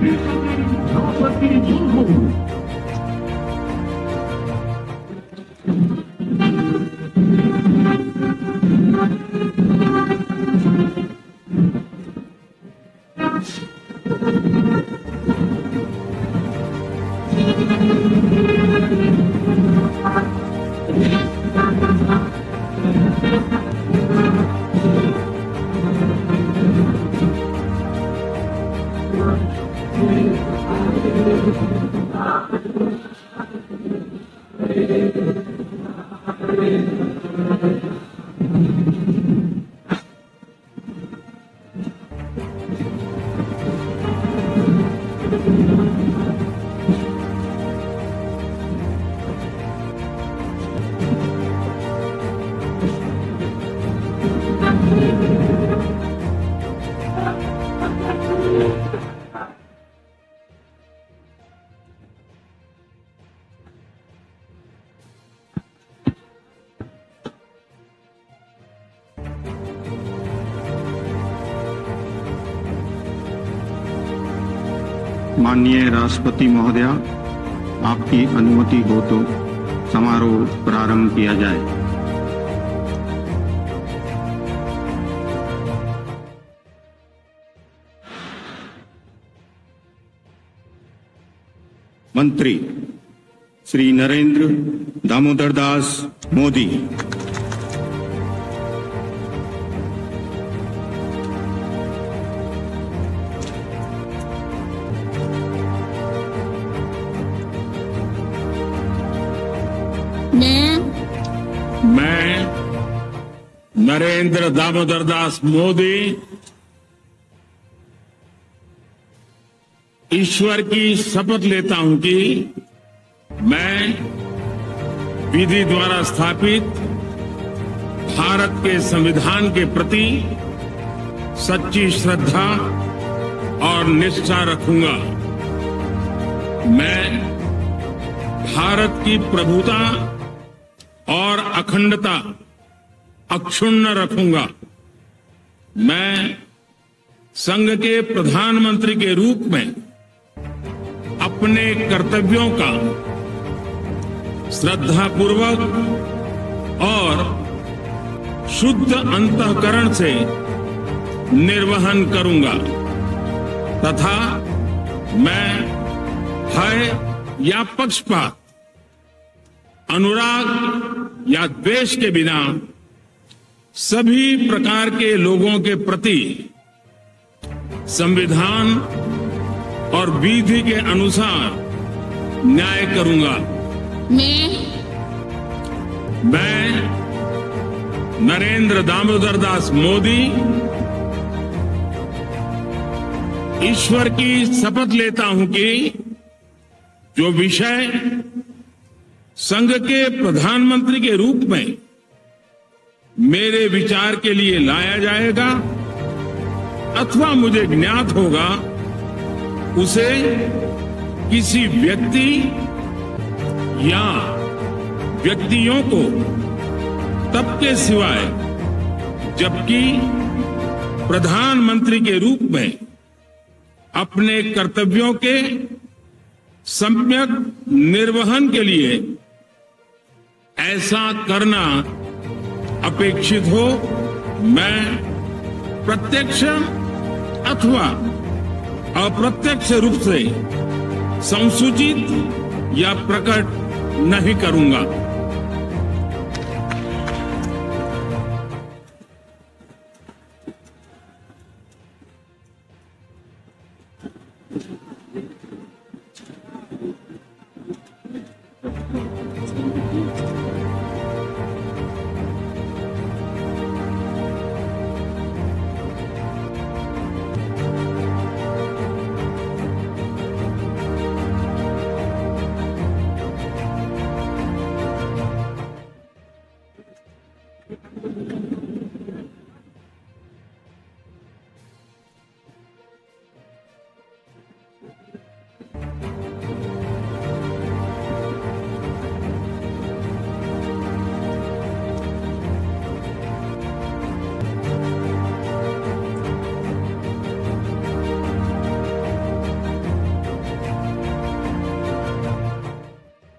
राष्ट्रपति मुर्मू। माननीय राष्ट्रपति महोदया, आपकी अनुमति हो तो समारोह प्रारंभ किया जाए। मंत्री श्री नरेंद्र दामोदर दास मोदी। मैं नरेंद्र दामोदर दास मोदी ईश्वर की शपथ लेता हूं कि मैं विधि द्वारा स्थापित भारत के संविधान के प्रति सच्ची श्रद्धा और निष्ठा रखूंगा। मैं भारत की प्रभुता और अखंडता अक्षुण्ण रखूंगा। मैं संघ के प्रधानमंत्री के रूप में अपने कर्तव्यों का श्रद्धापूर्वक और शुद्ध अंतःकरण से निर्वहन करूंगा तथा मैं भय या पक्षपात, अनुराग या द्वेष के बिना सभी प्रकार के लोगों के प्रति संविधान और विधि के अनुसार न्याय करूंगा। मैं नरेंद्र दामोदर दास मोदी ईश्वर की शपथ लेता हूं कि जो विषय संघ के प्रधानमंत्री के रूप में मेरे विचार के लिए लाया जाएगा अथवा मुझे ज्ञात होगा, उसे किसी व्यक्ति या व्यक्तियों को तब के सिवाय जबकि प्रधानमंत्री के रूप में अपने कर्तव्यों के सम्यक निर्वहन के लिए ऐसा करना अपेक्षित हो, मैं प्रत्यक्ष अथवा अप्रत्यक्ष रूप से संसूचित या प्रकट नहीं करूंगा।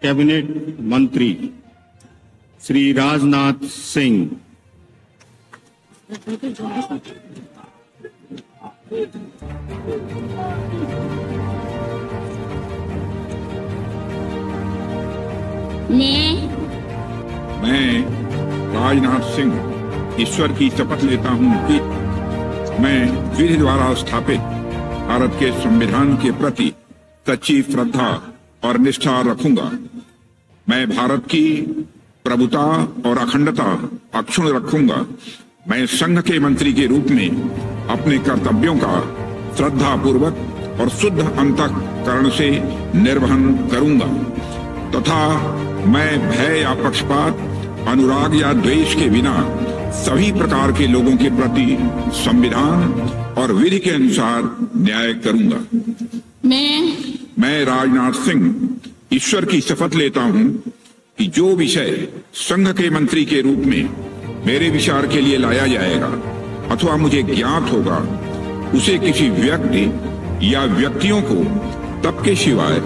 कैबिनेट मंत्री श्री राजनाथ सिंह, मैं राजनाथ सिंह ईश्वर की शपथ लेता हूं कि मैं विधि द्वारा स्थापित भारत के संविधान के प्रति सच्ची श्रद्धा और निष्ठा रखूंगा। मैं भारत की प्रभुता और अखंडता अक्षुण्ण रखूंगा। मैं संघ के मंत्री के रूप में अपने कर्तव्यों का श्रद्धा पूर्वक और शुद्ध अंतःकरण से निर्वहन करूंगा तथा मैं भय या पक्षपात, अनुराग या द्वेष के बिना सभी प्रकार के लोगों के प्रति संविधान और विधि के अनुसार न्याय करूंगा। मैं राजनाथ सिंह ईश्वर की शपथ लेता हूं कि जो विषय संघ के मंत्री के रूप में मेरे विचार के लिए लाया जाएगा अथवा मुझे ज्ञात होगा, उसे किसी व्यक्ति या व्यक्तियों को तब के सिवाय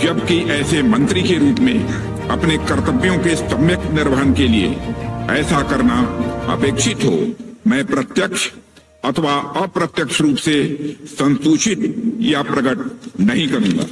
जबकि ऐसे मंत्री के रूप में अपने कर्तव्यों के सम्यक निर्वहन के लिए ऐसा करना अपेक्षित हो, मैं प्रत्यक्ष अथवा अप्रत्यक्ष रूप से संसूचित या प्रकट नहीं करूंगा।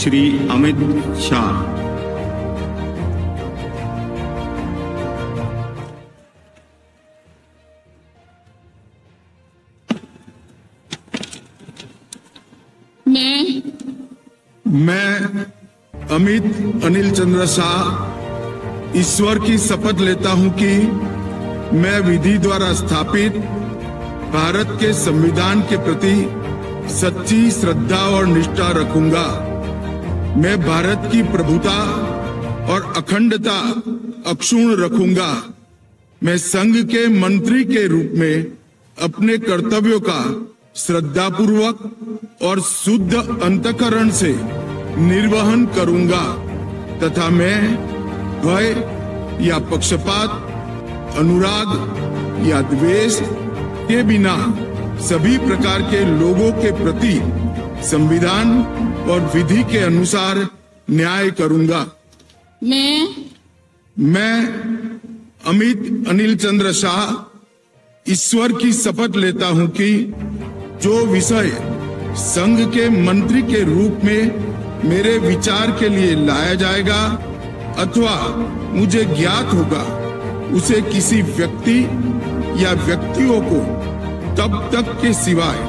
श्री अमित शाह, मैं अमित अनिल चंद्र शाह ईश्वर की शपथ लेता हूं कि मैं विधि द्वारा स्थापित भारत के संविधान के प्रति सच्ची श्रद्धा और निष्ठा रखूंगा। मैं भारत की प्रभुता और अखंडता अक्षुण्ण रखूंगा। मैं संघ के मंत्री के रूप में अपने कर्तव्यों का श्रद्धापूर्वक और शुद्ध अंतःकरण से निर्वहन करूंगा तथा मैं भय या पक्षपात, अनुराग या द्वेष के बिना सभी प्रकार के लोगों के प्रति संविधान और विधि के अनुसार न्याय करूंगा। मैं अमित अनिल चंद्र शाह ईश्वर की शपथ लेता हूं कि जो विषय संघ के मंत्री के रूप में मेरे विचार के लिए लाया जाएगा अथवा मुझे ज्ञात होगा, उसे किसी व्यक्ति या व्यक्तियों को तब तक के सिवाय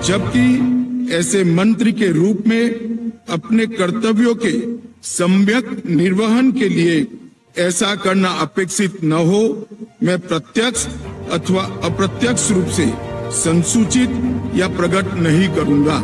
जबकि ऐसे मंत्री के रूप में अपने कर्तव्यों के सम्यक निर्वहन के लिए ऐसा करना अपेक्षित न हो, मैं प्रत्यक्ष अथवा अप्रत्यक्ष रूप से संसूचित या प्रकट नहीं करूंगा।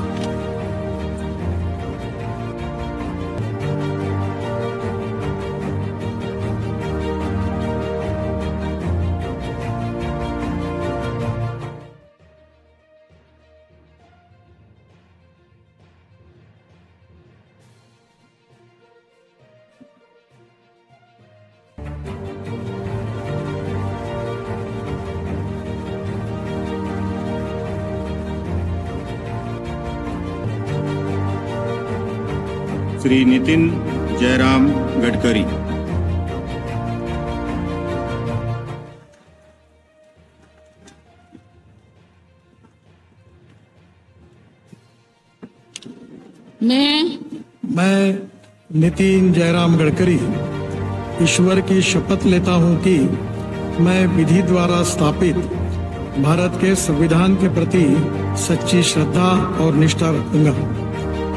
श्री नितिन जयराम गडकरी, मैं नितिन जयराम गडकरी ईश्वर की शपथ लेता हूं कि मैं विधि द्वारा स्थापित भारत के संविधान के प्रति सच्ची श्रद्धा और निष्ठा रखूंगा।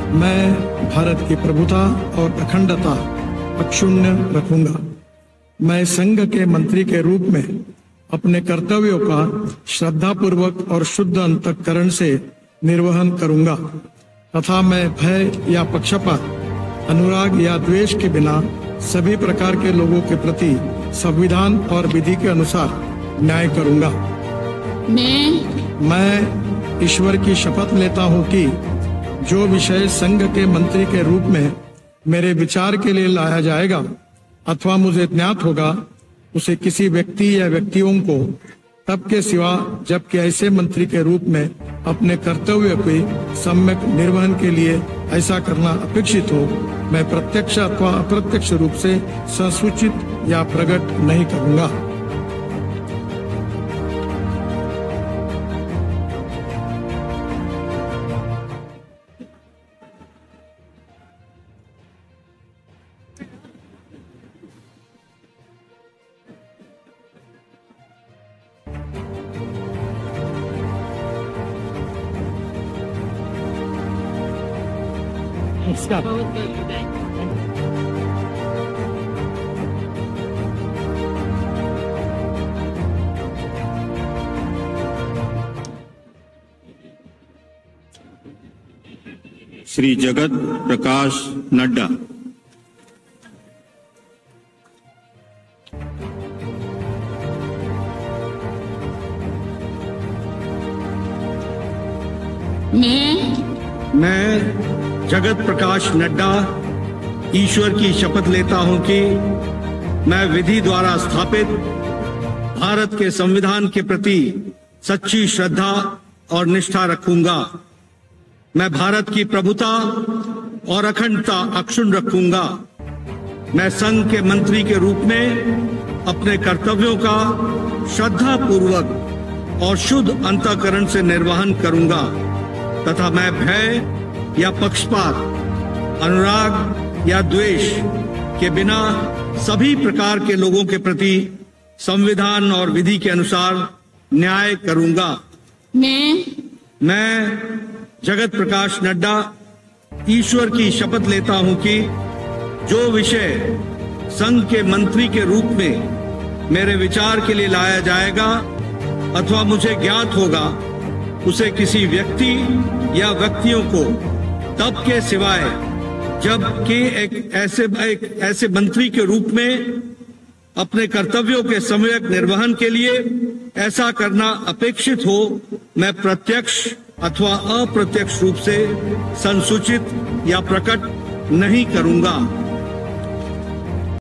मैं भारत की प्रभुता और अखंडता अक्षुण्ण रखूंगा। मैं संघ के मंत्री के रूप में अपने कर्तव्यों का श्रद्धापूर्वक और शुद्ध अंतःकरण से निर्वहन करूंगा तथा मैं भय या पक्षपात, अनुराग या द्वेष के बिना सभी प्रकार के लोगों के प्रति संविधान और विधि के अनुसार न्याय करूंगा। मैं ईश्वर की शपथ लेता हूं कि जो विषय संघ के मंत्री के रूप में मेरे विचार के लिए लाया जाएगा अथवा मुझे ज्ञात होगा, उसे किसी व्यक्ति या व्यक्तियों को तब के सिवा जबकि ऐसे मंत्री के रूप में अपने कर्तव्य के सम्यक निर्वहन के लिए ऐसा करना अपेक्षित हो, मैं प्रत्यक्ष अथवा अप्रत्यक्ष रूप से संसूचित या प्रकट नहीं करूंगा। श्री जगत प्रकाश नड्डा। मैं जगत प्रकाश नड्डा ईश्वर की शपथ लेता हूं कि मैं विधि द्वारा स्थापित भारत के संविधान के प्रति सच्ची श्रद्धा और निष्ठा रखूंगा। मैं भारत की प्रभुता और अखंडता अक्षुण्ण रखूंगा। मैं संघ के मंत्री के रूप में अपने कर्तव्यों का श्रद्धा पूर्वक और शुद्ध अंतःकरण से निर्वहन करूंगा तथा मैं भय या पक्षपात, अनुराग या द्वेष के बिना सभी प्रकार के लोगों के प्रति संविधान और विधि के अनुसार न्याय करूंगा। मैं जगत प्रकाश नड्डा ईश्वर की शपथ लेता हूं कि जो विषय संघ के मंत्री के रूप में मेरे विचार के लिए लाया जाएगा अथवा मुझे ज्ञात होगा, उसे किसी व्यक्ति या व्यक्तियों को तब के सिवाय जबकि एक ऐसे मंत्री के रूप में अपने कर्तव्यों के सम्यक निर्वहन के लिए ऐसा करना अपेक्षित हो, मैं प्रत्यक्ष अथवा अप्रत्यक्ष रूप से संसूचित या प्रकट नहीं करूंगा।